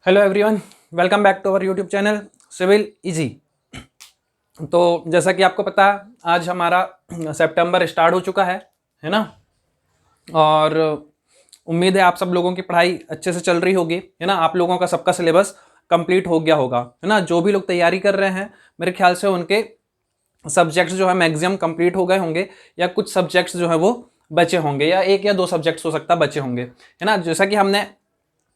Hello everyone, welcome back to our YouTube channel civil easy. तो जैसा कि आपको पता है, आज हमारा सितंबर स्टार्ट हो चुका है ना। और उम्मीद है आप सब लोगों की पढ़ाई अच्छे से चल रही होगी, है ना। आप लोगों का सबका सिलेबस कंप्लीट हो गया होगा, है ना। जो भी लोग तैयारी कर रहे हैं, मेरे ख्याल से उनके सब्जेक्ट्स जो है मैक्सिमम कंप्लीट हो गए होंगे, या कुछ सब्जेक्ट्स जो है वो बचे होंगे, या एक या दो सब्जेक्ट्स हो सकता है बचे होंगे, है ना। जैसा कि हमने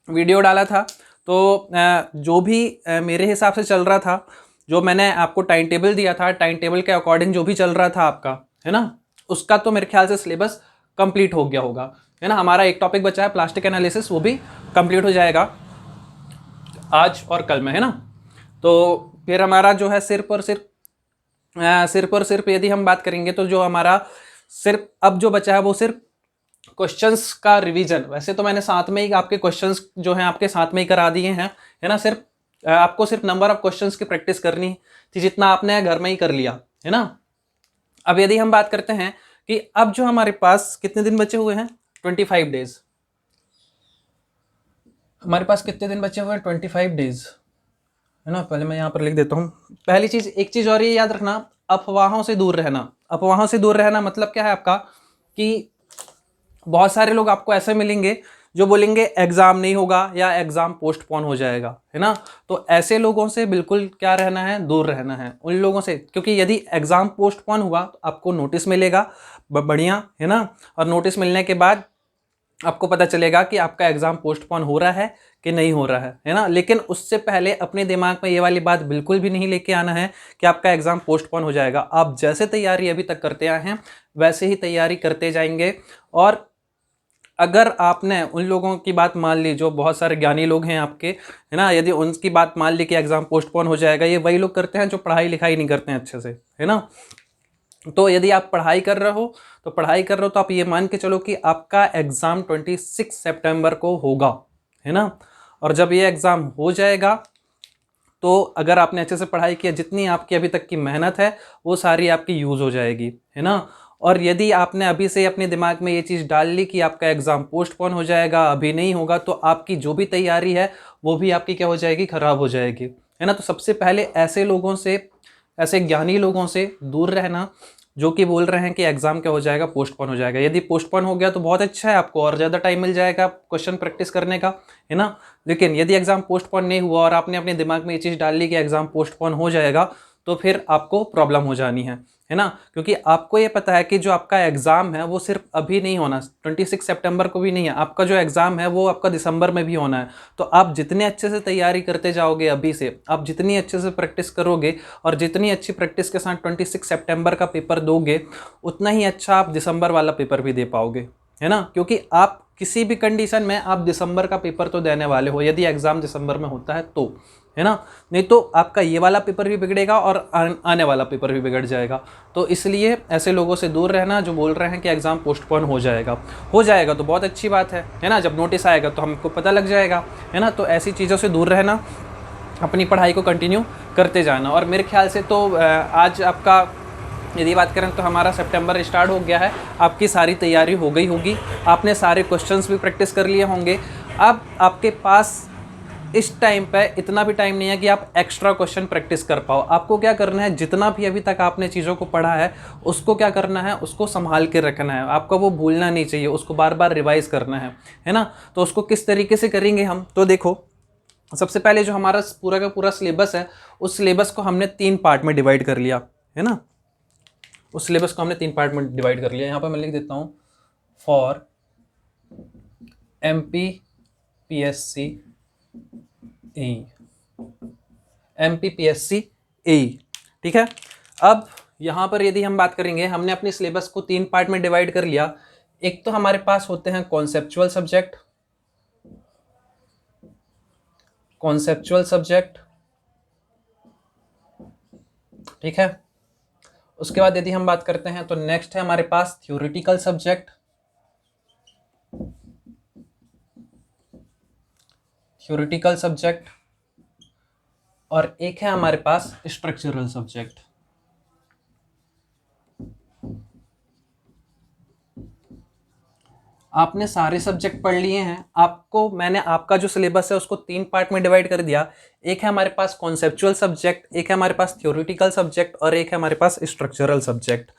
वीडियो डाला था, तो जो भी मेरे हिसाब से चल रहा था, जो मैंने आपको टाइम टेबल दिया था, टाइम टेबल के अकॉर्डिंग जो भी चल रहा था आपका, है ना, उसका तो मेरे ख्याल से सिलेबस कंप्लीट हो गया होगा, है ना। हमारा एक टॉपिक बचा है प्लास्टिक एनालिसिस, वो भी कंप्लीट हो जाएगा आज और कल में, है ना। तो फिर हमारा जो है सिर्फ यदि हम बात करेंगे, तो जो हमारा सिर्फ अब जो बचा है वो सिर्फ क्वेश्चंस का रिवीजन। वैसे तो मैंने साथ में ही आपके क्वेश्चंस जो हैं आपके साथ में ही करा दिए हैं, है ना। आपको सिर्फ नंबर ऑफ क्वेश्चंस की प्रैक्टिस करनी थी, जितना आपने घर में ही कर लिया, है ना। अब यदि हम बात करते हैं कि अब जो हमारे पास कितने दिन बचे हुए हैं, 25 डेज। हमारे पास कितने दिन बचे हुए हैं, 25 डेज, है ना। पहले मैं यहाँ पर लिख देता हूँ। पहली चीज, एक चीज और ये याद रखना, अफवाहों से दूर रहना। अफवाहों से दूर रहना मतलब क्या है आपका, कि बहुत सारे लोग आपको ऐसे मिलेंगे जो बोलेंगे एग्जाम नहीं होगा या एग्जाम पोस्टपोन हो जाएगा, है ना। तो ऐसे लोगों से बिल्कुल क्या रहना है, दूर रहना है उन लोगों से, क्योंकि यदि एग्जाम पोस्टपोन हुआ तो आपको नोटिस मिलेगा बढ़िया, है ना। और नोटिस मिलने के बाद आपको पता चलेगा कि आपका एग्जाम पोस्टपोन हो रहा है कि नहीं हो रहा है ना। लेकिन उससे पहले अपने दिमाग में ये वाली बात बिल्कुल भी नहीं लेके आना है कि आपका एग्जाम पोस्टपोन हो जाएगा। आप जैसे तैयारी अभी तक करते आए हैं वैसे ही तैयारी करते जाएंगे। और अगर आपने उन लोगों की बात मान ली, जो बहुत सारे ज्ञानी लोग हैं आपके, है ना, यदि उनकी बात मान ली कि एग्जाम पोस्टपोन हो जाएगा, ये वही लोग करते हैं जो पढ़ाई लिखाई नहीं करते हैं अच्छे से, है ना। तो यदि आप पढ़ाई कर रहे हो तो आप ये मान के चलो कि आपका एग्जाम 26 सितंबर को होगा, है ना। और जब ये एग्जाम हो जाएगा, तो अगर आपने अच्छे से पढ़ाई किया, जितनी आपकी अभी तक की मेहनत है वो सारी आपकी यूज हो जाएगी, है ना। और यदि आपने अभी से अपने दिमाग में ये चीज़ डाल ली कि आपका एग्जाम पोस्टपोन हो जाएगा, अभी नहीं होगा, तो आपकी जो भी तैयारी है वो भी आपकी क्या हो जाएगी, खराब हो जाएगी, है ना। तो सबसे पहले ऐसे लोगों से, ऐसे ज्ञानी लोगों से दूर रहना जो कि बोल रहे हैं कि एग्जाम क्या हो जाएगा, पोस्टपोन हो जाएगा। यदि पोस्टपोन हो गया तो बहुत अच्छा है, आपको और ज़्यादा टाइम मिल जाएगा क्वेश्चन प्रैक्टिस करने का, है ना। लेकिन यदि एग्जाम पोस्टपोन नहीं हुआ और आपने अपने दिमाग में ये चीज़ डाल ली कि एग्जाम पोस्टपोन हो जाएगा, तो फिर आपको प्रॉब्लम हो जानी है ना। क्योंकि आपको ये पता है कि जो आपका एग्जाम है वो सिर्फ अभी नहीं होना, 26 सितंबर को भी नहीं है, आपका जो एग्जाम है वो आपका दिसंबर में भी होना है। तो आप जितने अच्छे से तैयारी करते जाओगे, अभी से आप जितनी अच्छे से प्रैक्टिस करोगे और जितनी अच्छी प्रैक्टिस के साथ 26 सितंबर का पेपर दोगे, उतना ही अच्छा आप दिसंबर वाला पेपर भी दे पाओगे, है ना। क्योंकि आप किसी भी कंडीशन में आप दिसंबर का पेपर तो देने वाले हो, यदि एग्जाम दिसंबर में होता है तो, है ना। नहीं तो आपका ये वाला पेपर भी बिगड़ेगा और आने वाला पेपर भी बिगड़ जाएगा। तो इसलिए ऐसे लोगों से दूर रहना जो बोल रहे हैं कि एग्जाम पोस्टपोन हो जाएगा तो बहुत अच्छी बात है ना। जब नोटिस आएगा तो हमको पता लग जाएगा, है ना। तो ऐसी चीज़ों से दूर रहना, अपनी पढ़ाई को कंटिन्यू करते जाना। और मेरे ख्याल से तो आज आपका यदि बात करें तो हमारा सितंबर स्टार्ट हो गया है, आपकी सारी तैयारी हो गई होगी, आपने सारे क्वेश्चंस भी प्रैक्टिस कर लिए होंगे। अब आपके पास इस टाइम पे इतना भी टाइम नहीं है कि आप एक्स्ट्रा क्वेश्चन प्रैक्टिस कर पाओ। आपको क्या करना है, जितना भी अभी तक आपने चीज़ों को पढ़ा है उसको क्या करना है, उसको संभाल के रखना है। आपको वो भूलना नहीं चाहिए, उसको बार बार रिवाइज करना है ना। तो उसको किस तरीके से करेंगे हम, तो देखो, सबसे पहले जो हमारा पूरा का पूरा सिलेबस है, उस सिलेबस को हमने 3 पार्ट में डिवाइड कर लिया, है ना। उस सिलेबस को हमने 3 पार्ट में डिवाइड कर लिया। यहाँ पर मैं लिख देता हूँ, फॉर MPPSC ए, MPPSC ए, ठीक है। अब यहाँ पर यदि हम बात करेंगे, हमने अपने सिलेबस को 3 पार्ट में डिवाइड कर लिया। एक तो हमारे पास होते हैं कॉन्सेप्चुअल सब्जेक्ट, ठीक है। उसके बाद यदि हम बात करते हैं तो नेक्स्ट है हमारे पास थ्योरेटिकल सब्जेक्ट, और एक है हमारे पास स्ट्रक्चरल सब्जेक्ट। आपने सारे सब्जेक्ट पढ़ लिए हैं, आपको मैंने आपका जो सिलेबस है उसको 3 पार्ट में डिवाइड कर दिया। एक है हमारे पास कॉन्सेप्चुअल सब्जेक्ट, एक है हमारे पास थ्योरेटिकल सब्जेक्ट और एक है हमारे पास स्ट्रक्चरल सब्जेक्ट।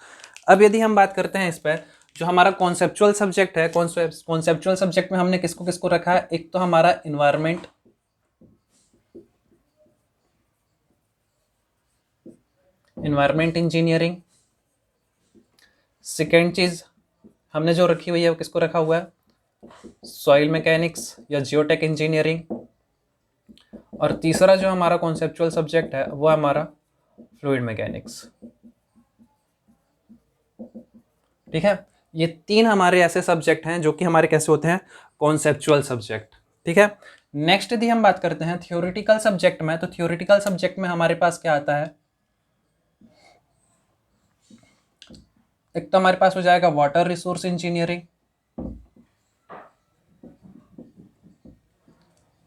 अब यदि हम बात करते हैं इस पर, जो हमारा कॉन्सेप्चुअल सब्जेक्ट है, कॉन्सेप्चुअल सब्जेक्ट में हमने किसको किसको रखा है, एक तो हमारा इन्वायरमेंट इंजीनियरिंग। सेकेंड चीज हमने जो रखी हुई है वो किसको रखा हुआ है, सॉइल मैकेनिक्स या जियोटेक इंजीनियरिंग। और तीसरा जो हमारा कॉन्सेप्चुअल सब्जेक्ट है वो हमारा फ्लूइड मैकेनिक्स। ठीक है, ये 3 हमारे ऐसे सब्जेक्ट हैं जो कि हमारे कैसे होते हैं, कॉन्सेप्चुअल सब्जेक्ट। ठीक है, नेक्स्ट यदि हम बात करते हैं थियोरेटिकल सब्जेक्ट में, तो थियोरेटिकल सब्जेक्ट में हमारे पास क्या आता है, एक तो हमारे पास हो जाएगा water resource engineering,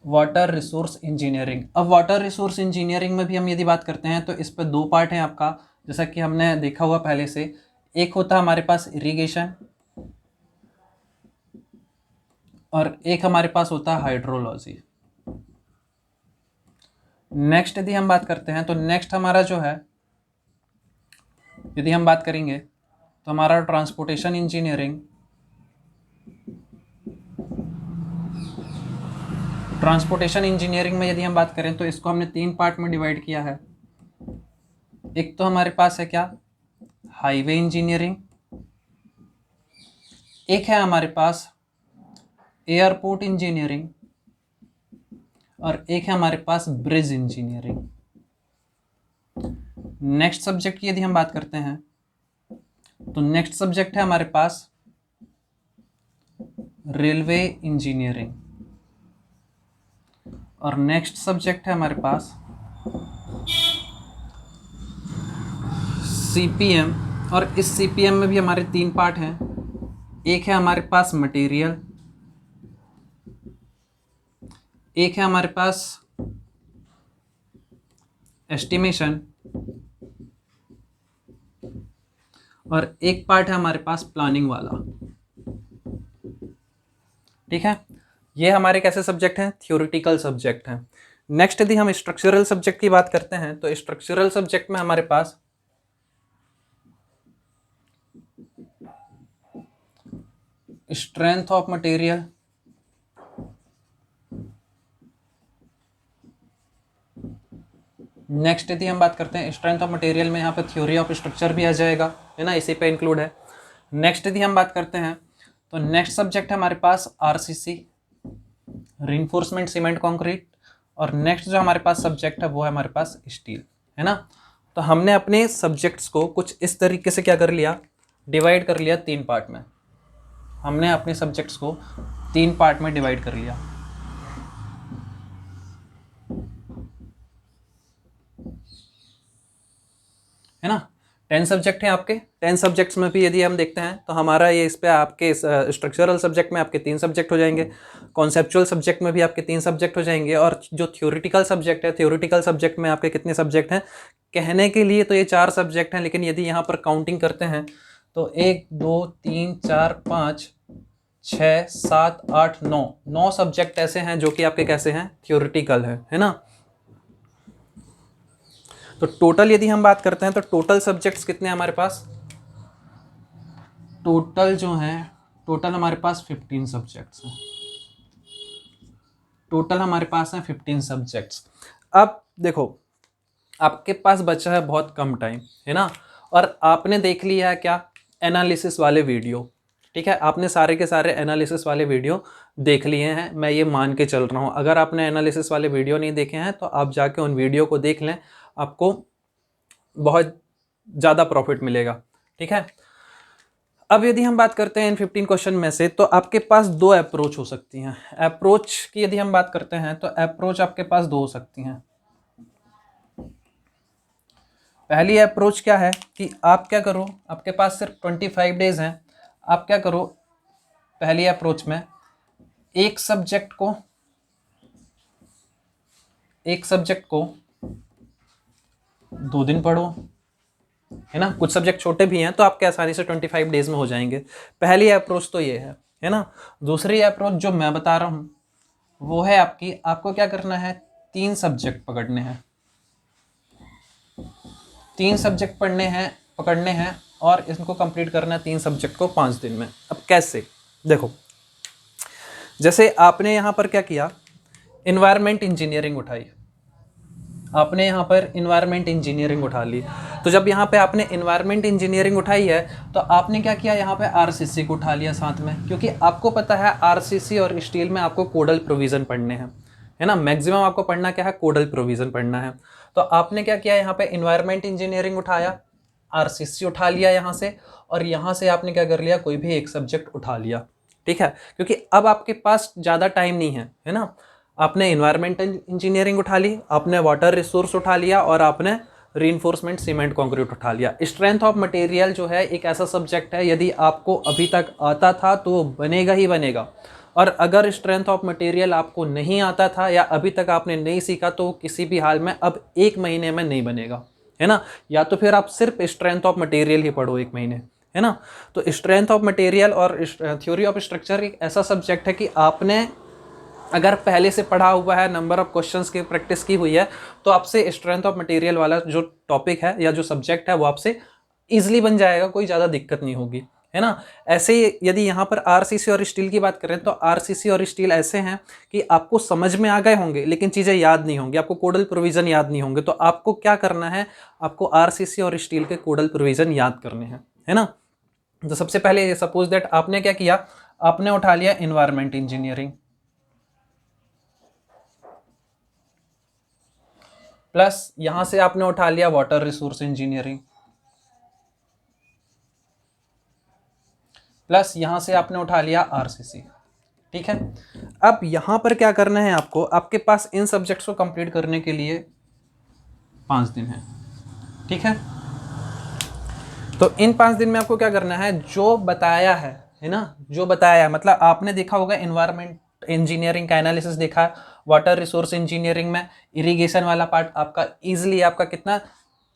water resource engineering. अब वाटर रिसोर्स इंजीनियरिंग में भी हम यदि बात करते हैं तो इस पर 2 पार्ट हैं आपका, जैसा कि हमने देखा हुआ पहले से। एक होता है हमारे पास इरिगेशन और एक हमारे पास होता है हाइड्रोलॉजी। नेक्स्ट यदि हम बात करते हैं तो नेक्स्ट हमारा जो है, यदि हम बात करेंगे तो हमारा ट्रांसपोर्टेशन इंजीनियरिंग, ट्रांसपोर्टेशन इंजीनियरिंग में यदि हम बात करें तो इसको हमने 3 पार्ट में डिवाइड किया है। एक तो हमारे पास है क्या, हाईवे इंजीनियरिंग, एक है हमारे पास एयरपोर्ट इंजीनियरिंग और एक है हमारे पास ब्रिज इंजीनियरिंग। नेक्स्ट सब्जेक्ट की यदि हम बात करते हैं तो नेक्स्ट सब्जेक्ट है हमारे पास रेलवे इंजीनियरिंग और नेक्स्ट सब्जेक्ट है हमारे पास सीपीएम। और इस सीपीएम में भी हमारे 3 पार्ट हैं, एक है हमारे पास मटेरियल, एक है हमारे पास एस्टिमेशन और एक पार्ट है हमारे पास प्लानिंग वाला। ठीक है, ये हमारे कैसे सब्जेक्ट हैं, थ्योरेटिकल सब्जेक्ट हैं। नेक्स्ट यदि हम स्ट्रक्चरल सब्जेक्ट की बात करते हैं तो स्ट्रक्चरल सब्जेक्ट में हमारे पास स्ट्रेंथ ऑफ मटेरियल, नेक्स्ट यदि हम बात करते हैं स्ट्रेंथ ऑफ मटेरियल में यहाँ पे थ्योरी ऑफ स्ट्रक्चर भी आ जाएगा, है ना, इसी पे इंक्लूड है। नेक्स्ट यदि हम बात करते हैं तो नेक्स्ट सब्जेक्ट है हमारे पास आरसीसी, रिइंफोर्समेंट सीमेंट कंक्रीट। और नेक्स्ट जो हमारे पास सब्जेक्ट है वो है हमारे पास स्टील, है ना। तो हमने अपने सब्जेक्ट्स को कुछ इस तरीके से क्या कर लिया, डिवाइड कर लिया 3 पार्ट में। हमने अपने सब्जेक्ट्स को 3 पार्ट में डिवाइड कर लिया, है ना। 10 सब्जेक्ट हैं आपके, 10 सब्जेक्ट्स में भी यदि हम देखते हैं तो हमारा ये इस पे आपके स्ट्रक्चरल सब्जेक्ट में आपके 3 सब्जेक्ट हो जाएंगे, कॉन्सेप्चुअल सब्जेक्ट में भी आपके 3 सब्जेक्ट हो जाएंगे और जो थ्योरेटिकल सब्जेक्ट है, थ्योरेटिकल सब्जेक्ट में आपके कितने सब्जेक्ट हैं, कहने के लिए तो ये 4 सब्जेक्ट हैं, लेकिन यदि यहाँ पर काउंटिंग करते हैं तो 1 2 3 4 5 6 7 8 9 सब्जेक्ट ऐसे हैं जो कि आपके कैसे हैं, थ्योरेटिकल है ना। तो टोटल यदि हम बात करते हैं तो टोटल सब्जेक्ट्स कितने हैं हमारे पास, टोटल जो है, टोटल हमारे पास 15 सब्जेक्ट्स हैं, टोटल हमारे पास हैं 15 सब्जेक्ट्स। अब देखो आपके पास बचा है बहुत कम टाइम, है ना, और आपने देख लिया है क्या, एनालिसिस वाले वीडियो। ठीक है, आपने सारे के सारे एनालिसिस वाले वीडियो देख लिए हैं, मैं ये मान के चल रहा हूँ। अगर आपने एनालिसिस वाले वीडियो नहीं देखे हैं तो आप जाके उन वीडियो को देख लें, आपको बहुत ज़्यादा प्रॉफिट मिलेगा। ठीक है, अब यदि हम बात करते हैं इन 15 क्वेश्चन में से, तो आपके पास 2 अप्रोच हो सकती हैं। अप्रोच की यदि हम बात करते हैं तो अप्रोच आपके पास 2 हो सकती हैं। पहली अप्रोच क्या है कि आप क्या करो, आपके पास सिर्फ 25 डेज हैं, आप क्या करो, पहली अप्रोच में एक सब्जेक्ट को 2 दिन पढ़ो, है ना। कुछ सब्जेक्ट छोटे भी हैं तो आपके आसानी से 25 डेज में हो जाएंगे। पहली अप्रोच तो ये है। है ना। दूसरी अप्रोच जो मैं बता रहा हूँ वो है आपकी, आपको क्या करना है, 3 सब्जेक्ट पकड़ने हैं, 3 सब्जेक्ट पकड़ने हैं और इनको कंप्लीट करना है 3 सब्जेक्ट को 5 दिन में। अब कैसे, देखो जैसे आपने यहाँ पर क्या किया, इन्वायरमेंट इंजीनियरिंग उठाई, आपने यहाँ पर इन्वायरमेंट इंजीनियरिंग उठा ली। तो जब यहाँ पे आपने इन्वायरमेंट इंजीनियरिंग उठाई है तो आपने क्या किया, यहाँ पे आरसीसी को उठा लिया साथ में, क्योंकि आपको पता है आरसीसी और स्टील में आपको कोडल प्रोविज़न पढ़ने हैं, है ना। मैक्सिमम आपको पढ़ना क्या है, कोडल प्रोविज़न पढ़ना है। तो आपने क्या किया, यहाँ पे इन्वायरमेंट इंजीनियरिंग उठाया, आरसीसी उठा लिया यहाँ से, और यहाँ से आपने क्या कर लिया, कोई भी एक सब्जेक्ट उठा लिया, ठीक है। क्योंकि अब आपके पास ज़्यादा टाइम नहीं है ना। आपने इन्वायरमेंटल इंजीनियरिंग उठा ली, आपने वाटर रिसोर्स उठा लिया, और आपने रीइंफोर्समेंट सीमेंट कंक्रीट उठा लिया। स्ट्रेंथ ऑफ मटेरियल जो है एक ऐसा सब्जेक्ट है, यदि आपको अभी तक आता था तो बनेगा ही बनेगा, और अगर स्ट्रेंथ ऑफ मटेरियल आपको नहीं आता था या अभी तक आपने नहीं सीखा तो किसी भी हाल में अब 1 महीने में नहीं बनेगा, है ना। या तो फिर आप सिर्फ स्ट्रेंथ ऑफ मटेरियल ही पढ़ो 1 महीने, है ना। तो स्ट्रेंथ ऑफ मटेरियल और थ्योरी ऑफ स्ट्रक्चर एक ऐसा सब्जेक्ट है कि आपने अगर पहले से पढ़ा हुआ है, नंबर ऑफ क्वेश्चंस की प्रैक्टिस की हुई है, तो आपसे स्ट्रेंथ ऑफ मटेरियल वाला जो टॉपिक है या जो सब्जेक्ट है वो आपसे ईजिली बन जाएगा, कोई ज़्यादा दिक्कत नहीं होगी, है ना। ऐसे ही यदि यहाँ पर आरसीसी और स्टील की बात करें तो आरसीसी और स्टील ऐसे हैं कि आपको समझ में आ गए होंगे लेकिन चीज़ें याद नहीं होंगी, आपको कोडल प्रोविज़न याद नहीं होंगे। तो आपको क्या करना है, आपको आरसीसी और स्टील के कोडल प्रोविज़न याद करने हैं, है ना। तो सबसे पहले सपोज दैट आपने क्या किया, आपने उठा लिया इन्वायरमेंट इंजीनियरिंग, प्लस यहां से आपने उठा लिया वाटर रिसोर्स इंजीनियरिंग, प्लस यहां से आपने उठा लिया आरसीसी, ठीक है। अब यहां पर क्या करना है आपको, आपके पास इन सब्जेक्ट्स को कंप्लीट करने के लिए 5 दिन है, ठीक है। तो इन 5 दिन में आपको क्या करना है, जो बताया है ना, जो बताया है, मतलब आपने देखा होगा इन्वायरमेंट इंजीनियरिंग का एनालिसिस देखा है, वाटर रिसोर्स इंजीनियरिंग में इरिगेशन वाला पार्ट आपका इजीली आपका कितना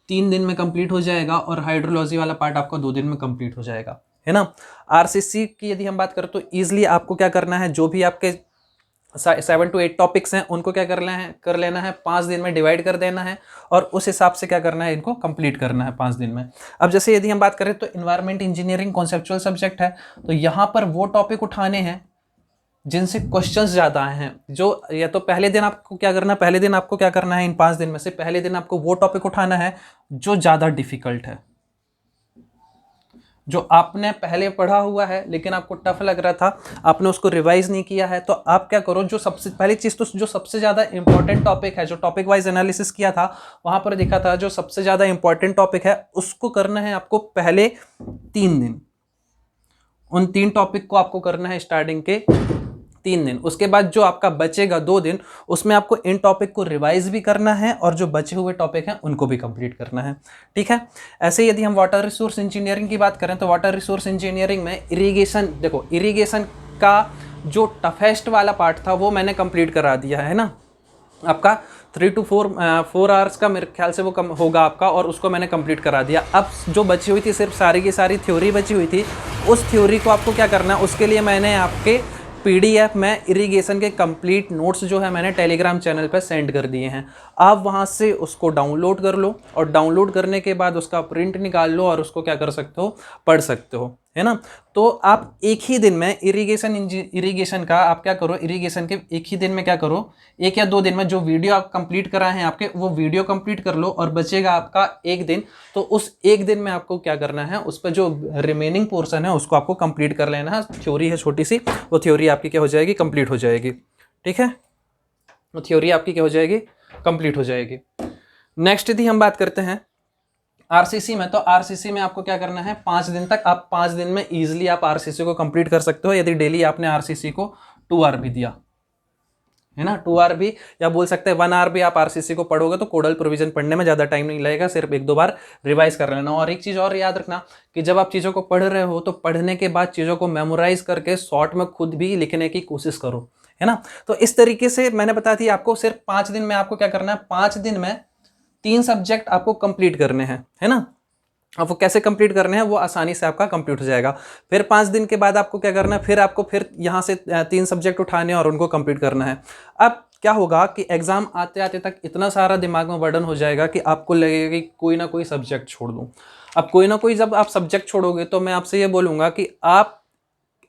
3 दिन में कंप्लीट हो जाएगा, और हाइड्रोलॉजी वाला पार्ट आपका 2 दिन में कंप्लीट हो जाएगा, है ना। आरसीसी की यदि हम बात करें तो इजीली आपको क्या करना है, जो भी आपके 7 to 8 टॉपिक्स हैं उनको क्या कर लेना है 5 दिन में डिवाइड कर देना है, और उस हिसाब से क्या करना है, इनको कंप्लीट करना है 5 दिन में। अब जैसे यदि हम बात करें तो इन्वायरमेंट इंजीनियरिंग कॉन्सेप्चुअल सब्जेक्ट है, तो यहाँ पर वो टॉपिक उठाने हैं जिनसे क्वेश्चंस ज़्यादा आए हैं। जो या तो पहले दिन आपको क्या करना है, पहले दिन आपको क्या करना है, इन 5 दिन में से पहले दिन आपको वो टॉपिक उठाना है जो ज़्यादा डिफिकल्ट है, जो आपने पहले पढ़ा हुआ है लेकिन आपको टफ लग रहा था, आपने उसको रिवाइज नहीं किया है। तो आप क्या करो, जो सबसे पहली चीज़, तो जो सबसे ज़्यादा इंपॉर्टेंट टॉपिक है, जो टॉपिक वाइज एनालिसिस किया था वहाँ पर देखा था जो सबसे ज़्यादा इंपॉर्टेंट टॉपिक है उसको करना है आपको पहले 3 दिन। उन 3 टॉपिक को आपको करना है स्टार्टिंग के 3 दिन। उसके बाद जो आपका बचेगा 2 दिन, उसमें आपको इन टॉपिक को रिवाइज भी करना है और जो बचे हुए टॉपिक हैं उनको भी कंप्लीट करना है, ठीक है। ऐसे यदि हम वाटर रिसोर्स इंजीनियरिंग की बात करें तो वाटर रिसोर्स इंजीनियरिंग में इरिगेशन, देखो इरिगेशन का जो टफेस्ट वाला पार्ट था वो मैंने कंप्लीट करा दिया है ना। आपका 3 to 4 आवर्स का मेरे ख्याल से वो कम होगा आपका, और उसको मैंने कंप्लीट करा दिया। अब जो बची हुई थी सिर्फ सारी की सारी थ्योरी बची हुई थी, उस थ्योरी को आपको क्या करना है, उसके लिए मैंने आपके पीडीएफ में इरिगेशन के कंप्लीट नोट्स जो है मैंने टेलीग्राम चैनल पर सेंड कर दिए हैं। आप वहाँ से उसको डाउनलोड कर लो, और डाउनलोड करने के बाद उसका प्रिंट निकाल लो और उसको क्या कर सकते हो, पढ़ सकते हो, है ना। तो आप एक ही दिन में इरिगेशन का आप क्या करो, इरिगेशन के एक ही दिन में क्या करो, 1 या 2 दिन में जो वीडियो आप कंप्लीट कराए हैं आपके, वो वीडियो कंप्लीट कर लो, और बचेगा आपका 1 दिन। तो उस 1 दिन में आपको क्या करना है, उस पर जो रिमेनिंग पोर्शन है उसको आपको कंप्लीट कर लेना है। थ्योरी है छोटी सी, वो थ्योरी आपकी क्या हो जाएगी, कंप्लीट हो जाएगी, ठीक है। वो थ्योरी आपकी क्या हो जाएगी, कंप्लीट हो जाएगी। नेक्स्ट यदि हम बात करते हैं आरसीसी में, तो आरसीसी में आपको क्या करना है, 5 दिन तक, आप 5 दिन में इजीली आप आरसीसी को कंप्लीट कर सकते हो यदि डेली आपने आरसीसी को 2 आवर भी दिया, है ना। 2 आवर भी, या बोल सकते हैं 1 आवर भी आप आरसीसी को पढ़ोगे तो कोडल प्रोविजन पढ़ने में ज़्यादा टाइम नहीं लगेगा, सिर्फ 1-2 बार रिवाइज कर लेना। और एक चीज़ और याद रखना कि जब आप चीज़ों को पढ़ रहे हो तो पढ़ने के बाद चीज़ों को मेमोराइज करके शॉर्ट में खुद भी लिखने की कोशिश करो, है ना। तो इस तरीके से मैंने बता दी आपको, सिर्फ 5 दिन में आपको क्या करना है, 5 दिन में 3 सब्जेक्ट आपको कंप्लीट करने हैं, है ना। अब वो कैसे कंप्लीट करने हैं वो आसानी से आपका कंप्लीट हो जाएगा। फिर 5 दिन के बाद आपको क्या करना है, फिर आपको फिर यहाँ से 3 सब्जेक्ट उठाने और उनको कंप्लीट करना है। अब क्या होगा कि एग्जाम आते आते तक इतना सारा दिमाग में बर्डन हो जाएगा कि आपको लगेगा कि कोई ना कोई सब्जेक्ट छोड़ दूँ। अब कोई ना कोई जब आप सब्जेक्ट छोड़ोगे तो मैं आपसे ये बोलूँगा कि आप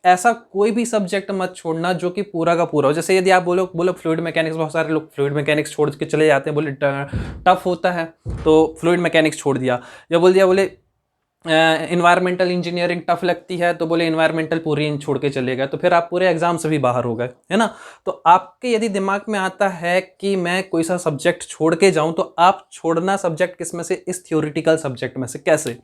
ऐसा कोई भी सब्जेक्ट मत छोड़ना जो कि पूरा का पूरा हो। जैसे यदि आप बोलो फ्लूइड मैकेनिक्स, बहुत सारे लोग फ्लूइड मैकेनिक्स छोड़ के चले जाते हैं, बोले टफ होता है तो फ्लूइड मैकेनिक्स छोड़ दिया, या बोल दिया बोले इन्वायरमेंटल इंजीनियरिंग टफ लगती है तो बोले इन्वायरमेंटल पूरी छोड़ के चले गए, तो फिर आप पूरे एग्जाम से भी बाहर हो गए, है ना। तो आपके यदि दिमाग में आता है कि मैं कोई सा सब्जेक्ट छोड़ के जाऊं, तो आप छोड़ना सब्जेक्ट किस में से, इस थ्योरेटिकल सब्जेक्ट में से। कैसे?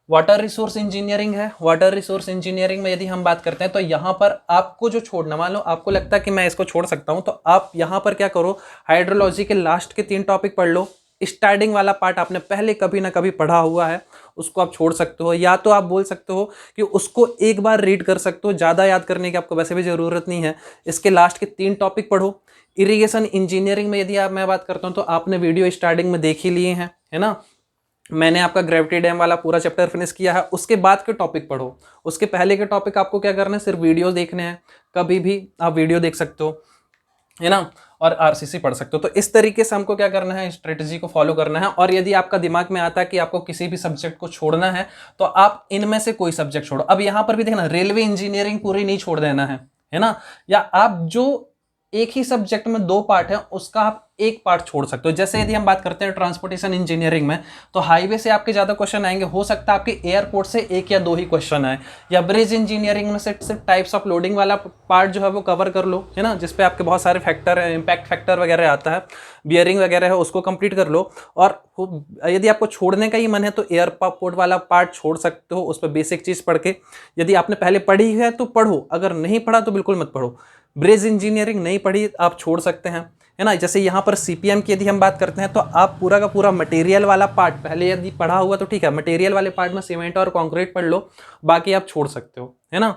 वाटर रिसोर्स इंजीनियरिंग है, वाटर रिसोर्स इंजीनियरिंग में यदि हम बात करते हैं तो यहाँ पर आपको जो छोड़ना, मान लो आपको लगता है कि मैं इसको छोड़ सकता हूँ, तो आप यहाँ पर क्या करो, हाइड्रोलॉजी के लास्ट के 3 टॉपिक पढ़ लो। स्टार्टिंग वाला पार्ट आपने पहले कभी ना कभी पढ़ा हुआ है, उसको आप छोड़ सकते हो, या तो आप बोल सकते हो कि उसको एक बार रीड कर सकते हो, ज़्यादा याद करने की आपको वैसे भी ज़रूरत नहीं है। इसके लास्ट के 3 टॉपिक पढ़ो। इरिगेशन इंजीनियरिंग में यदि मैं बात करता हूँ तो आपने वीडियो स्टार्टिंग में देख ही लिए हैं, है ना। मैंने आपका ग्रेविटी डैम वाला पूरा चैप्टर फिनिश किया है। उसके बाद के टॉपिक पढ़ो, उसके पहले के टॉपिक आपको क्या करना है, सिर्फ वीडियो देखने हैं। कभी भी आप वीडियो देख सकते हो, है ना, और आरसीसी पढ़ सकते हो। तो इस तरीके से हमको क्या करना है, स्ट्रेटजी को फॉलो करना है। और यदि आपका दिमाग में आता है कि आपको किसी भी सब्जेक्ट को छोड़ना है तो आप इनमें से कोई सब्जेक्ट छोड़ो। अब यहां पर भी देखना, रेलवे इंजीनियरिंग पूरी नहीं छोड़ देना है ना, या आप जो एक ही सब्जेक्ट में 2 पार्ट है उसका आप एक पार्ट छोड़ सकते हो। जैसे यदि हम बात करते हैं ट्रांसपोर्टेशन इंजीनियरिंग में, तो हाईवे से आपके ज्यादा क्वेश्चन आएंगे, हो सकता है आपके एयरपोर्ट से 1 या 2 ही क्वेश्चन आए। या ब्रिज इंजीनियरिंग में से सिर्फ टाइप्स ऑफ लोडिंग वाला पार्ट जो है वो कवर कर लो, है ना, जिसपे आपके बहुत सारे फैक्टर, इंपैक्ट फैक्टर वगैरह आता है, बियरिंग वगैरह है, उसको कंप्लीट कर लो। और यदि आपको छोड़ने का ही मन है तो एयरपोर्ट वाला पार्ट छोड़ सकते हो, उस पर बेसिक चीज पढ़ के। यदि आपने पहले पढ़ी है तो पढ़ो, अगर नहीं पढ़ा तो बिल्कुल मत पढ़ो। ब्रिज इंजीनियरिंग नहीं पढ़ी आप छोड़ सकते हैं, है ना। जैसे यहाँ पर सीपीएम की यदि हम बात करते हैं तो आप पूरा का पूरा मटेरियल वाला पार्ट पहले यदि पढ़ा हुआ तो ठीक है, मटेरियल वाले पार्ट में सीमेंट और कंक्रीट पढ़ लो, बाकी आप छोड़ सकते हो, है ना।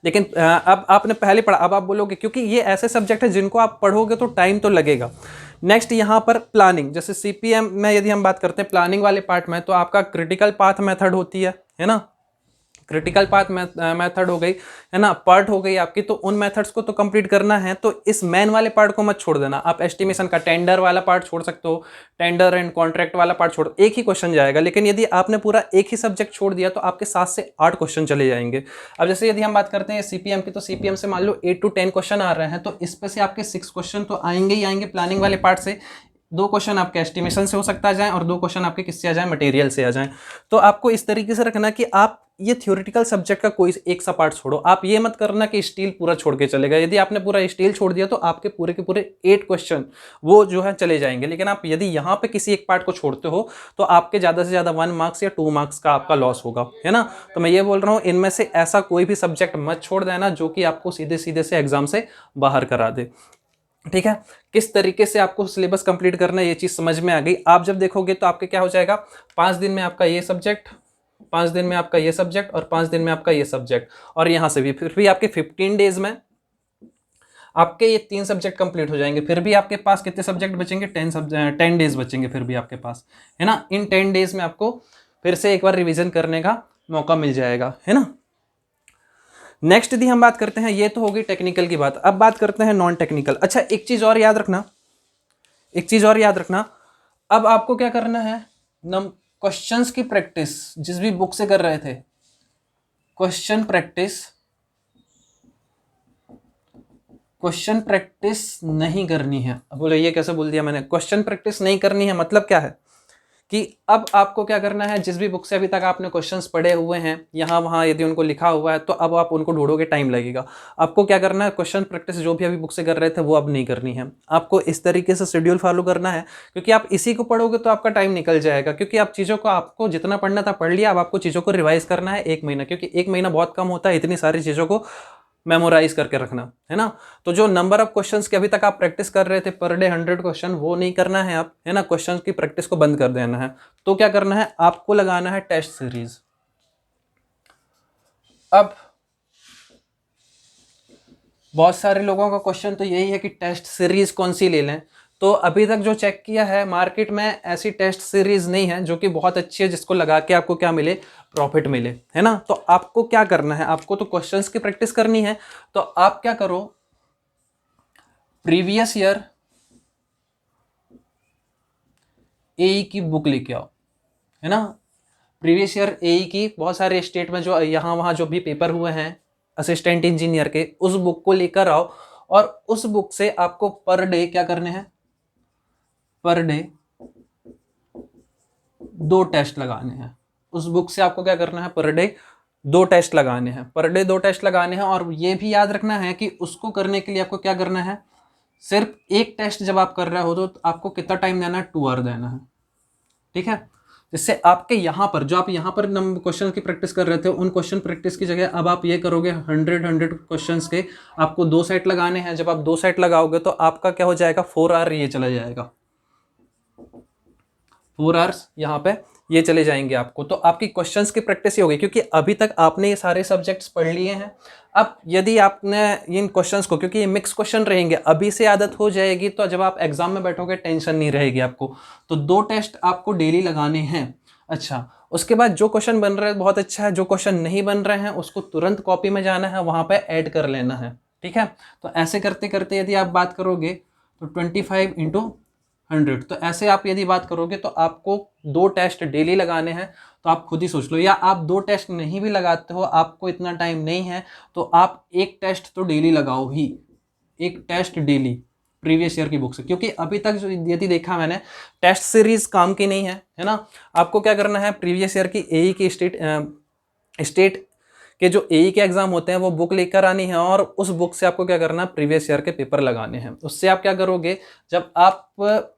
लेकिन अब आपने पहले पढ़ा, अब आप बोलोगे, क्योंकि ये ऐसे सब्जेक्ट है जिनको आप पढ़ोगे तो टाइम तो लगेगा। नेक्स्ट यहाँ पर प्लानिंग, जैसे सीपीएम में यदि हम बात करते हैं प्लानिंग वाले पार्ट में, तो आपका क्रिटिकल पाथ मेथड होती है ना। क्रिटिकल पाथ मेथड हो गई, है ना, पार्ट हो गई आपकी, तो उन मेथड्स को तो कंप्लीट करना है। तो इस मेन वाले पार्ट को मत छोड़ देना। आप एस्टिमेशन का टेंडर वाला पार्ट छोड़ सकते हो, टेंडर एंड कॉन्ट्रैक्ट वाला पार्ट छोड़, एक ही क्वेश्चन जाएगा। लेकिन यदि आपने पूरा एक ही सब्जेक्ट छोड़ दिया तो आपके 7 से 8 क्वेश्चन चले जाएंगे। अब जैसे यदि हम बात करते हैं सीपीएम की, तो सीपीएम से मान लो 8 to 10 क्वेश्चन आ रहे हैं, तो इस पे से आपके 6 क्वेश्चन तो आएंगे ही आएंगे प्लानिंग वाले पार्ट से। 2 क्वेश्चन आपके एस्टिमेशन से हो सकता आ जाए और 2 क्वेश्चन आपके किससे आ जाए, मटेरियल से आ जाए। तो आपको इस तरीके से रखना कि आप ये थ्योरेटिकल सब्जेक्ट का कोई एक सा पार्ट छोड़ो। आप ये मत करना कि स्टील पूरा छोड़ के चलेगा। यदि आपने पूरा स्टील छोड़ दिया तो आपके पूरे के पूरे 8 क्वेश्चन वो जो है चले जाएंगे। लेकिन आप यदि यहाँ पे किसी एक पार्ट को छोड़ते हो तो आपके ज़्यादा से ज़्यादा 1 मार्क्स या 2 मार्क्स का आपका लॉस होगा, है ना। तो मैं ये बोल रहा हूँ, इनमें से ऐसा कोई भी सब्जेक्ट मत छोड़ देना जो कि आपको सीधे सीधे से एग्जाम से बाहर करा दे, ठीक है। किस तरीके से आपको सिलेबस कंप्लीट करना है ये चीज समझ में आ गई। आप जब देखोगे तो आपके क्या हो जाएगा, 5 दिन में आपका ये सब्जेक्ट, 5 दिन में आपका ये सब्जेक्ट, और 5 दिन में आपका ये सब्जेक्ट, और यहां से भी फिर भी आपके 15 डेज में आपके ये 3 सब्जेक्ट कंप्लीट हो जाएंगे। फिर भी आपके पास कितने सब्जेक्ट बचेंगे, 10 डेज बचेंगे फिर भी आपके पास, है ना। इन 10 डेज में आपको फिर से एक बार रिविजन करने का मौका मिल जाएगा, है ना। नेक्स्ट यदि हम बात करते हैं, ये तो होगी टेक्निकल की बात। अब बात करते हैं नॉन टेक्निकल। अच्छा, एक चीज और याद रखना, एक चीज और याद रखना, अब आपको क्या करना है, क्वेश्चंस की प्रैक्टिस जिस भी बुक से कर रहे थे, क्वेश्चन प्रैक्टिस नहीं करनी है। अब बोले ये कैसे बोल दिया मैंने, क्वेश्चन प्रैक्टिस नहीं करनी है मतलब क्या है कि अब आपको क्या करना है, जिस भी बुक से अभी तक आपने क्वेश्चंस पढ़े हुए हैं यहाँ वहाँ यदि उनको लिखा हुआ है तो अब आप उनको ढूंढोगे, टाइम लगेगा। आपको क्या करना है, क्वेश्चन प्रैक्टिस जो भी अभी बुक से कर रहे थे वो अब नहीं करनी है। आपको इस तरीके से शेड्यूल फॉलो करना है, क्योंकि आप इसी को पढ़ोगे तो आपका टाइम निकल जाएगा। क्योंकि आप चीज़ों को, आपको जितना पढ़ना था पढ़ लिया, अब आपको चीज़ों को रिवाइज करना है 1 महीना, क्योंकि 1 महीना बहुत कम होता है इतनी सारी चीज़ों को मेमोराइज करके रखना, है ना। तो जो नंबर ऑफ क्वेश्चंस के अभी तक आप प्रैक्टिस कर रहे थे पर डे 100 क्वेश्चन, वो नहीं करना है आप, है ना। क्वेश्चंस की प्रैक्टिस को बंद कर देना है। तो क्या करना है, आपको लगाना है टेस्ट सीरीज। अब बहुत सारे लोगों का क्वेश्चन तो यही है कि टेस्ट सीरीज कौन सी ले लें। तो अभी तक जो चेक किया है मार्केट में ऐसी टेस्ट सीरीज नहीं है जो कि बहुत अच्छी है जिसको लगा के आपको क्या मिले, प्रॉफिट मिले, है ना। तो आपको क्या करना है, आपको तो क्वेश्चंस की प्रैक्टिस करनी है। तो आप क्या करो, प्रीवियस ईयर एई की बुक लेके आओ, है ना। प्रीवियस ईयर एई की बहुत सारे स्टेट में जो यहाँ वहाँ जो भी पेपर हुए हैं असिस्टेंट इंजीनियर के, उस बुक को लेकर आओ और उस बुक से आपको पर डे क्या करने हैं, पर डे 2 टेस्ट लगाने हैं। उस बुक से आपको क्या करना है, पर डे 2 टेस्ट लगाने हैं, पर डे 2 टेस्ट लगाने हैं। और ये भी याद रखना है कि उसको करने के लिए आपको क्या करना है, सिर्फ एक टेस्ट जब आप कर रहे हो तो आपको कितना टाइम देना है, 2 आवर देना है, ठीक है। जिससे आपके यहाँ पर जो आप यहाँ पर क्वेश्चन की प्रैक्टिस कर रहे थे, उन क्वेश्चन प्रैक्टिस की जगह अब आप ये करोगे 100 क्वेश्चंस के आपको 2 सेट लगाने हैं। जब आप 2 सेट लगाओगे तो आपका क्या हो जाएगा, 4 आवर ये चला जाएगा, 4 आवर्स यहाँ पे ये चले जाएंगे आपको। तो आपकी क्वेश्चंस की प्रैक्टिस ही होगी क्योंकि अभी तक आपने ये सारे सब्जेक्ट्स पढ़ लिए हैं। अब यदि आपने इन क्वेश्चंस को, क्योंकि ये मिक्स क्वेश्चन रहेंगे, अभी से आदत हो जाएगी तो जब आप एग्जाम में बैठोगे टेंशन नहीं रहेगी आपको। तो 2 टेस्ट आपको डेली लगाने हैं। अच्छा, उसके बाद जो क्वेश्चन बन रहे हैं बहुत अच्छा है, जो क्वेश्चन नहीं बन रहे हैं उसको तुरंत कॉपी में जाना है, वहाँ पर ऐड कर लेना है, ठीक है। तो ऐसे करते करते यदि आप बात करोगे तो 25 × 100, तो ऐसे आप यदि बात करोगे तो आपको 2 टेस्ट डेली लगाने हैं। तो आप खुद ही सोच लो, या आप 2 टेस्ट नहीं भी लगाते हो, आपको इतना टाइम नहीं है तो आप 1 टेस्ट तो डेली लगाओ ही, 1 टेस्ट डेली प्रीवियस ईयर की बुक से। क्योंकि अभी तक जो यदि देखा मैंने, टेस्ट सीरीज काम की नहीं है ना। आपको क्या करना है, प्रीवियस ईयर की एई की स्टेट के जो एई के एग्जाम होते हैं वो बुक लेकर आनी है और उस बुक से आपको क्या करना है, प्रीवियस ईयर के पेपर लगाने हैं। उससे आप क्या करोगे, जब आप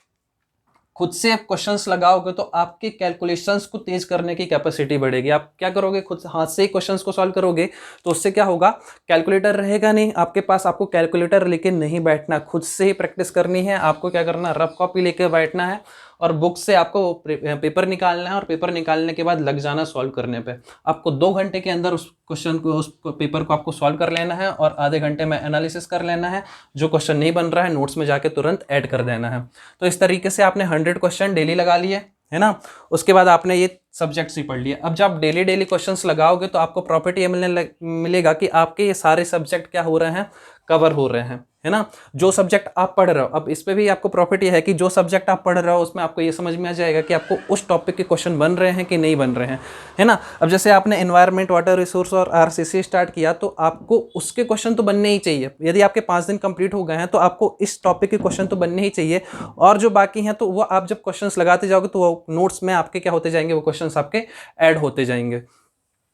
खुद से क्वेश्चंस लगाओगे तो आपके कैलकुलेशंस को तेज करने की कैपेसिटी बढ़ेगी। आप क्या करोगे, खुद हाथ से ही क्वेश्चंस को सॉल्व करोगे तो उससे क्या होगा, कैलकुलेटर रहेगा नहीं आपके पास, आपको कैलकुलेटर लेके नहीं बैठना, खुद से ही प्रैक्टिस करनी है। आपको क्या करना, रफ कॉपी लेके बैठना है और बुक से आपको पेपर निकालना है और पेपर निकालने के बाद लग जाना सॉल्व करने पे। आपको 2 घंटे के अंदर उस क्वेश्चन को, उस पेपर को आपको सॉल्व कर लेना है और आधे घंटे में एनालिसिस कर लेना है। जो क्वेश्चन नहीं बन रहा है नोट्स में जाके तुरंत ऐड कर देना है। तो इस तरीके से आपने 100 क्वेश्चन डेली लगा लिए, है ना। उसके बाद आपने ये सब्जेक्ट्स ही पढ़ लिए। अब जब आप डेली डेली क्वेश्चंस लगाओगे तो आपको प्रॉफिट ये मिलेगा कि आपके ये सारे सब्जेक्ट क्या हो रहे हैं, कवर हो रहे हैं, है ना। जो सब्जेक्ट आप पढ़ रहे हो, अब इस पे भी आपको प्रॉफिट ये है कि जो सब्जेक्ट आप पढ़ रहे हो उसमें आपको ये समझ में आ जाएगा कि आपको उस टॉपिक के क्वेश्चन बन रहे हैं कि नहीं बन रहे हैं, है ना। अब जैसे आपने एनवायरनमेंट, वाटर रिसोर्स और आरसीसी स्टार्ट किया तो आपको उसके क्वेश्चन तो बनने ही चाहिए। यदि आपके 5 दिन कंप्लीट हो गए हैं तो आपको इस टॉपिक के क्वेश्चन तो बनने ही चाहिए। और जो बाकी हैं तो वो आप जब क्वेश्चन लगाते जाओगे तो वो नोट्स में आपके क्या होते जाएंगे, वो क्वेश्चन आपके ऐड होते जाएंगे।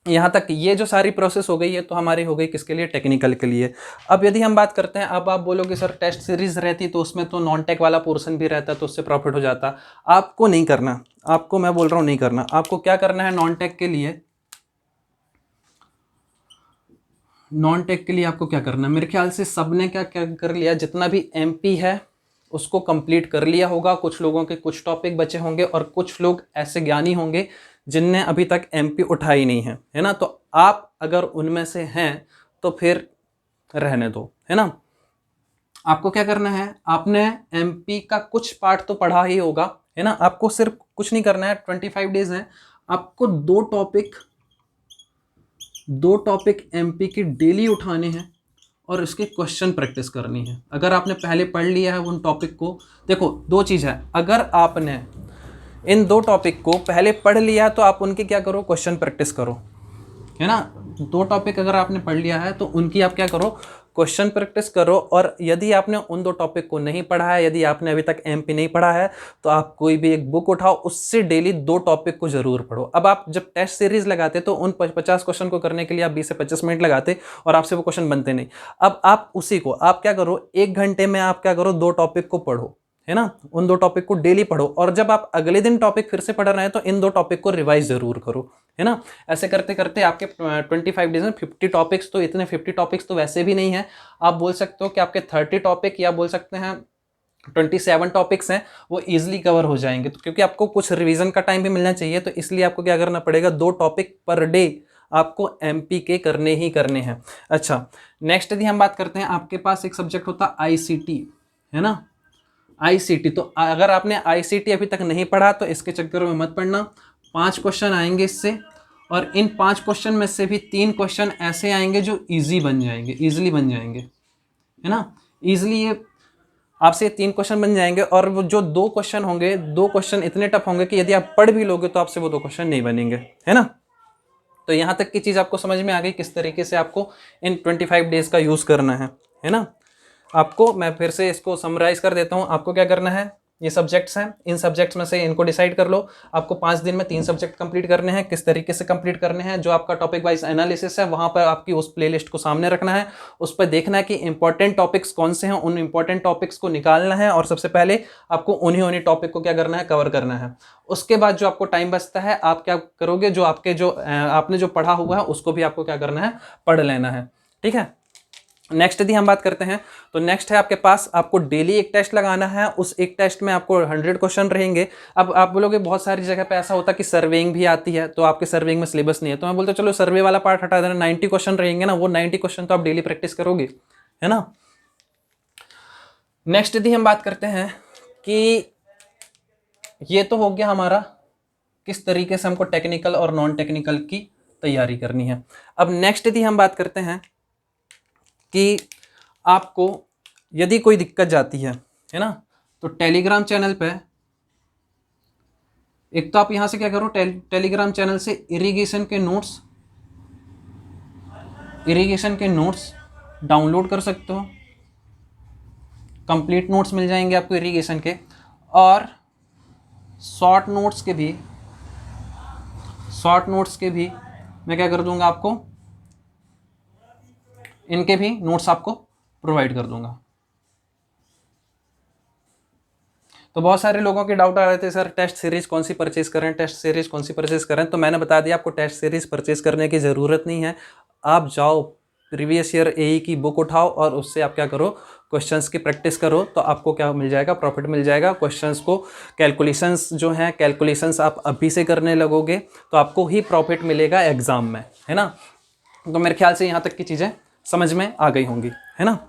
यहाँ तक ये जो सारी प्रोसेस हो गई है तो हमारी हो गई किसके लिए, टेक्निकल के लिए। अब यदि हम बात करते हैं, अब आप बोलोगे सर टेस्ट सीरीज रहती तो उसमें तो नॉन टेक वाला पोर्शन भी रहता तो उससे प्रॉफिट हो जाता। आपको नहीं करना, आपको मैं बोल रहा हूँ नहीं करना। आपको क्या करना है, नॉन टेक के लिए, नॉन टेक के लिए आपको क्या करना है, मेरे ख्याल से सबने क्या क्या कर लिया, जितना भी एमपी है उसको कंप्लीट कर लिया होगा। कुछ लोगों के कुछ टॉपिक बचे होंगे और कुछ लोग ऐसे ज्ञानी होंगे जिनने अभी तक एमपी उठाई नहीं है ना। तो आप अगर उनमें से हैं तो फिर रहने दो, है ना। आपको क्या करना है, आपने एमपी का कुछ पार्ट तो पढ़ा ही होगा, है ना। आपको सिर्फ कुछ नहीं करना है, 25 डेज है, आपको 2 टॉपिक एमपी के डेली उठाने हैं और इसके क्वेश्चन प्रैक्टिस करनी है। अगर आपने पहले पढ़ लिया है उन टॉपिक को, देखो 2 चीज़ है, अगर आपने इन 2 टॉपिक को पहले पढ़ लिया तो आप उनके क्या करो, क्वेश्चन प्रैक्टिस करो, है ना। 2 टॉपिक अगर आपने पढ़ लिया है तो उनकी आप क्या करो, क्वेश्चन प्रैक्टिस करो। और यदि आपने उन 2 टॉपिक को नहीं पढ़ा है, यदि आपने अभी तक एमपी नहीं पढ़ा है तो आप कोई भी एक बुक उठाओ, उससे डेली 2 टॉपिक को जरूर पढ़ो। अब आप जब टेस्ट सीरीज लगाते तो उन 50 क्वेश्चन को करने के लिए आप 20 से 25 मिनट लगाते और आपसे वो क्वेश्चन बनते नहीं। अब आप उसी को आप क्या करो, 1 घंटे में आप क्या करो, 2 टॉपिक को पढ़ो, है ना। उन 2 टॉपिक को डेली पढ़ो और जब आप अगले दिन टॉपिक फिर से पढ़ रहे हैं तो इन 2 टॉपिक को रिवाइज जरूर करो, है ना। ऐसे करते करते आपके 25 डेज में 50 टॉपिक्स, तो इतने 50 टॉपिक्स तो वैसे भी नहीं है। आप बोल सकते हो कि आपके 30 टॉपिक या बोल सकते हैं 27 टॉपिक्स हैं, वो इजीली कवर हो जाएंगे। तो क्योंकि आपको कुछ रिवीजन का टाइम भी मिलना चाहिए तो इसलिए आपको क्या करना पड़ेगा, 2 टॉपिक पर डे आपको एमपी के करने ही करने हैं। अच्छा, नेक्स्ट यदि हम बात करते हैं, आपके पास एक सब्जेक्ट होता है आईसीटी, है ना। आईसीटी, तो अगर आपने आईसीटी अभी तक नहीं पढ़ा तो इसके चक्करों में मत पढ़ना। 5 क्वेश्चन आएंगे इससे, और इन 5 क्वेश्चन में से भी 3 क्वेश्चन ऐसे आएंगे जो इजीली बन जाएंगे, है ना। इजीली ये आपसे 3 क्वेश्चन बन जाएंगे, और वो जो 2 क्वेश्चन होंगे, 2 क्वेश्चन इतने टफ होंगे कि यदि आप पढ़ भी लोगे तो आपसे वो 2 क्वेश्चन नहीं बनेंगे, है ना। तो यहाँ तक की चीज़ आपको समझ में आ गई किस तरीके से आपको इन 25 डेज का यूज़ करना है ना। आपको मैं फिर से इसको समराइज कर देता हूँ। आपको क्या करना है, ये सब्जेक्ट्स हैं, इन सब्जेक्ट्स में से इनको डिसाइड कर लो। आपको 5 दिन में 3 सब्जेक्ट कंप्लीट करने हैं। किस तरीके से कंप्लीट करने हैं, जो आपका टॉपिक वाइज एनालिसिस है वहाँ पर आपकी उस प्लेलिस्ट को सामने रखना है, उस पर देखना है कि इंपॉर्टेंट टॉपिक्स कौन से हैं, उन इंपॉर्टेंट टॉपिक्स को निकालना है, और सबसे पहले आपको उन्हीं टॉपिक को क्या करना है, कवर करना है। उसके बाद जो आपको टाइम बचता है, आप क्या करोगे, जो आपने जो पढ़ा हुआ है उसको भी आपको क्या करना है, पढ़ लेना है, ठीक है। नेक्स्ट यदि हम बात करते हैं तो नेक्स्ट है आपके पास, आपको डेली एक टेस्ट लगाना है। उस एक टेस्ट में आपको 100 क्वेश्चन रहेंगे। अब आप बोलोगे बहुत सारी जगह पे ऐसा होता है कि सर्वेइंग भी आती है, तो आपके सर्वेइंग में सिलेबस नहीं है, तो मैं बोलता चलो सर्वे वाला पार्ट हटा देना, 90 क्वेश्चन रहेंगे ना, वो 90 क्वेश्चन तो आप डेली प्रैक्टिस करोगे, है ना। नेक्स्ट यदि हम बात करते हैं कि ये तो हो गया हमारा किस तरीके से हमको टेक्निकल और नॉन टेक्निकल की तैयारी करनी है। अब नेक्स्ट यदि हम बात करते हैं कि आपको यदि कोई दिक्कत जाती है ना, तो टेलीग्राम चैनल पे एक तो आप यहां से क्या करो, टेलीग्राम चैनल से इरिगेशन के नोट्स डाउनलोड कर सकते हो। कंप्लीट नोट्स मिल जाएंगे आपको इरिगेशन के, और शॉर्ट नोट्स के भी मैं क्या कर दूंगा, आपको इनके भी नोट्स आपको प्रोवाइड कर दूंगा। तो बहुत सारे लोगों के डाउट आ रहे थे, सर टेस्ट सीरीज कौन सी परचेज करें, तो मैंने बता दिया आपको टेस्ट सीरीज परचेज करने की ज़रूरत नहीं है। आप जाओ प्रीवियस ईयर एई की बुक उठाओ और उससे आप क्या करो, क्वेश्चंस की प्रैक्टिस करो, तो आपको क्या मिल जाएगा, प्रॉफिट मिल जाएगा। क्वेश्चंस को कैलकुलेशंस आप अभी से करने लगोगे तो आपको ही प्रॉफिट मिलेगा एग्जाम में, है ना। तो मेरे ख्याल से यहाँ तक की चीज़ें समझ में आ गई होंगी, है ना।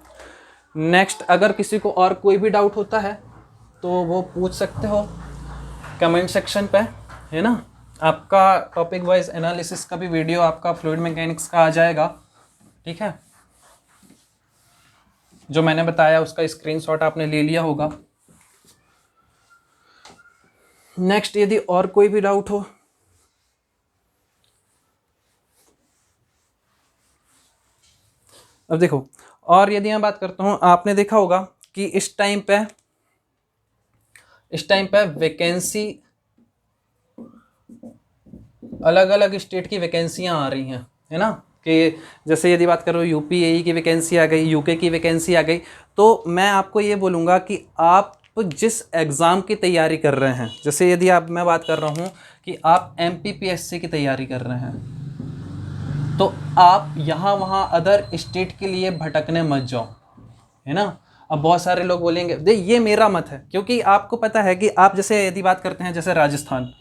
नेक्स्ट, अगर किसी को और कोई भी डाउट होता है तो वो पूछ सकते हो कमेंट सेक्शन पे, है ना। आपका टॉपिक वाइज एनालिसिस का भी वीडियो आपका फ्लूइड मैकेनिक्स का आ जाएगा, ठीक है। जो मैंने बताया उसका स्क्रीनशॉट आपने ले लिया होगा। नेक्स्ट, यदि और कोई भी डाउट हो, अब देखो, और यदि मैं बात करता हूँ, आपने देखा होगा कि इस टाइम पे वैकेंसी, अलग अलग स्टेट की वैकेंसियां आ रही हैं, है ना। कि जैसे यदि बात करो यूपी एई की वैकेंसी आ गई, यूके की वैकेंसी आ गई, तो मैं आपको ये बोलूँगा कि आप जिस एग्ज़ाम की तैयारी कर रहे हैं, जैसे यदि मैं बात कर रहा हूँ कि आप MPPSC की तैयारी कर रहे हैं, तो आप यहाँ वहाँ अदर स्टेट के लिए भटकने मत जाओ, है ना। अब बहुत सारे लोग बोलेंगे, ये मेरा मत है, क्योंकि आपको पता है कि आप जैसे यदि बात करते हैं जैसे राजस्थान,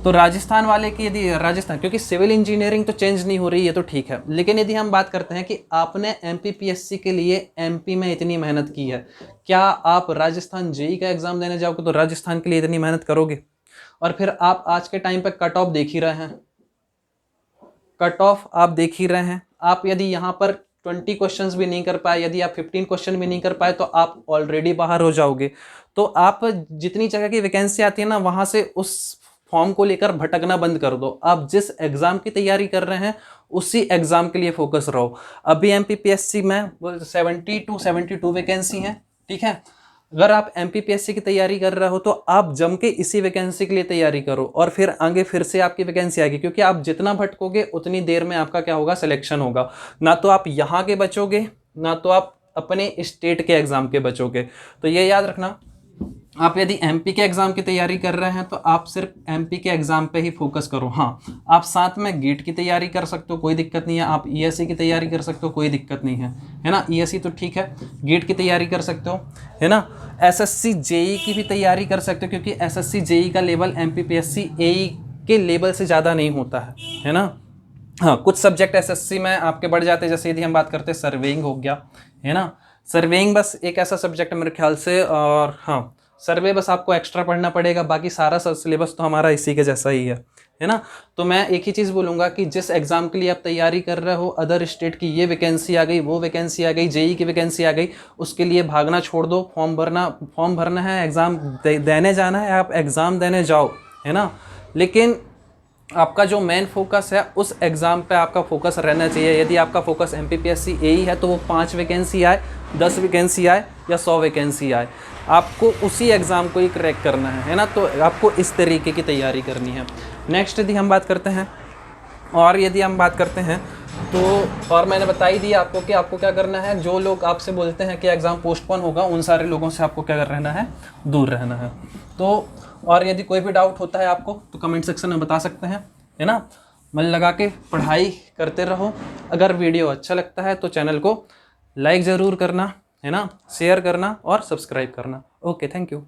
तो राजस्थान वाले की यदि राजस्थान, क्योंकि सिविल इंजीनियरिंग तो चेंज नहीं हो रही है तो ठीक है, लेकिन यदि हम बात करते हैं कि आपने MPPSC के लिए MP में इतनी मेहनत की है, क्या आप राजस्थान जेई का एग्ज़ाम देने जाओगे तो राजस्थान के लिए इतनी मेहनत करोगे? और फिर आप आज के टाइम पर कट ऑफ देख ही रहे हैं, आप यदि यहाँ पर 20 क्वेश्चंस भी नहीं कर पाए, यदि आप 15 क्वेश्चन भी नहीं कर पाए, तो आप ऑलरेडी बाहर हो जाओगे। तो आप जितनी जगह की वैकेंसी आती है ना, वहाँ से उस फॉर्म को लेकर भटकना बंद कर दो। आप जिस एग्ज़ाम की तैयारी कर रहे हैं उसी एग्ज़ाम के लिए फोकस रहो। अभी MPPSC में 70 to 72 वैकेंसी हैं, ठीक है। अगर आप MPPSC की तैयारी कर रहे हो तो आप जम के इसी वैकेंसी के लिए तैयारी करो, और फिर आगे फिर से आपकी वैकेंसी आएगी, क्योंकि आप जितना भटकोगे उतनी देर में आपका क्या होगा, सिलेक्शन होगा। ना तो आप यहाँ के बचोगे, ना तो आप अपने स्टेट के एग्ज़ाम के बचोगे। तो ये याद रखना, आप यदि MP के एग्ज़ाम की तैयारी कर रहे हैं तो आप सिर्फ MP के एग्ज़ाम पे ही फोकस करो। हाँ, आप साथ में गेट की तैयारी कर सकते हो, कोई दिक्कत नहीं है। आप ESE की तैयारी कर सकते हो, कोई दिक्कत नहीं है ना। ESE तो ठीक है, गेट की तैयारी कर सकते हो, है ना। SSC JE की भी तैयारी कर सकते हो, क्योंकि SSC JE का लेवल MPPSC AE के लेवल से ज़्यादा नहीं होता है ना। हाँ, कुछ सब्जेक्ट SSC में आपके बढ़ जाते हैं, जैसे यदि हम बात करते हैं सर्वेइंग हो गया, है ना, सर्वेइंग बस एक ऐसा सब्जेक्ट है मेरे ख्याल से, और हाँ सर्वे बस आपको एक्स्ट्रा पढ़ना पड़ेगा, बाकी सारा सिलेबस तो हमारा इसी के जैसा ही है ना। तो मैं एक ही चीज़ बोलूँगा कि जिस एग्ज़ाम के लिए आप तैयारी कर रहे हो, अदर स्टेट की ये वैकेंसी आ गई, वो वैकेंसी आ गई, जेई की वैकेंसी आ गई, उसके लिए भागना छोड़ दो। फॉर्म भरना है, एग्ज़ाम देने जाना है, आप एग्ज़ाम देने जाओ, है ना। लेकिन आपका जो मेन फोकस है उस एग्ज़ाम पे आपका फोकस रहना चाहिए। यदि आपका फोकस MPPSC AE है तो वो 5 वैकेंसी आए, 10 वैकेंसी आए या 100 वैकेंसी आए, आपको उसी एग्ज़ाम को ही क्रैक करना है ना। तो आपको इस तरीके की तैयारी करनी है। नेक्स्ट यदि हम बात करते हैं तो और मैंने बता ही दिया आपको कि आपको क्या करना है। जो लोग आपसे बोलते हैं कि एग्ज़ाम पोस्टपोन होगा, उन सारे लोगों से आपको क्या रहना है, दूर रहना है। तो और यदि कोई भी डाउट होता है आपको तो कमेंट सेक्शन में बता सकते हैं, है ना। मन लगा के पढ़ाई करते रहो। अगर वीडियो अच्छा लगता है तो चैनल को लाइक ज़रूर करना, है ना, शेयर करना और सब्सक्राइब करना। Okay, thank you.